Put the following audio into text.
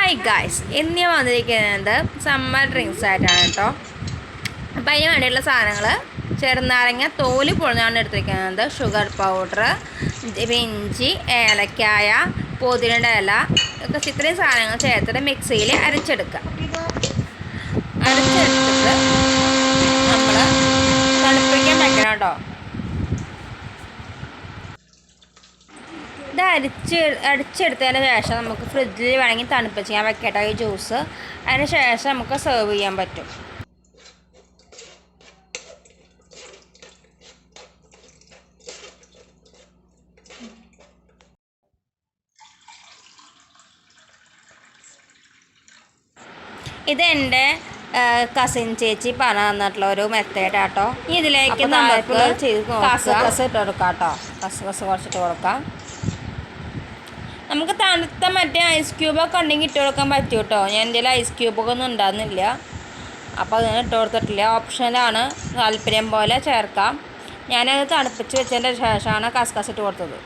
Hi guys, ഇന്ന് ഞാൻ വന്നിരിക്കുന്നത് സമ്മർ ഡ്രിങ്ക്സ് ആയിട്ടാണ് കേട്ടോ. അപ്പം അതിന് വേണ്ടിയുള്ള സാധനങ്ങൾ: ചെറുനാരങ്ങ തോല് പൊളിഞ്ഞാണ് എടുത്തിരിക്കുന്നത്, ഷുഗർ പൗഡർ, ഇഞ്ചി, ഏലക്കായ, പുതിനയുടെ ഇല ഒക്കെ ഇത്രയും സാധനങ്ങൾ ചേർത്തിട്ട് മിക്സിയിൽ അരച്ചെടുക്കുക. അരച്ചെടുത്തിട്ട് നമ്മൾ തണുപ്പിക്കാൻ വെക്കണം കേട്ടോ. ഇത് അടിച്ചെടുത്തതിന് ശേഷം നമുക്ക് ഫ്രിഡ്ജിൽ വേണമെങ്കിൽ തണുപ്പിച്ച് ചെയ്യാൻ വെക്കട്ടെ ഈ ജ്യൂസ്. അതിന് ശേഷം നമുക്ക് സെർവ് ചെയ്യാൻ പറ്റും. ഇതെൻ്റെ കസിൻ ചേച്ചി പറഞ്ഞു തന്നിട്ടുള്ള ഒരു മെത്തേഡ് ആട്ടോ. ഇതിലേക്ക് നമുക്ക് കസകസ് ഇട്ട് കൊടുക്കാം കേട്ടോ. കസകസ് കുറച്ചിട്ട് കൊടുക്കാം. നമുക്ക് തണുത്ത മറ്റേ ഐസ് ക്യൂബൊക്കെ ഉണ്ടെങ്കിൽ ഇട്ട് കൊടുക്കാൻ പറ്റും കേട്ടോ. ഞാൻ എൻ്റെ ഐസ് ക്യൂബൊക്കെ ഒന്നും ഉണ്ടാകുന്നില്ല, അപ്പോൾ അതിന് ഇട്ട് കൊടുത്തിട്ടില്ല. ഓപ്ഷനാണ്, താല്പര്യം പോലെ ചേർക്കാം. ഞാനത് തണുപ്പിച്ച് വെച്ചതിൻ്റെ ശേഷമാണ് കസകസ് ഇട്ട് കൊടുത്തത്.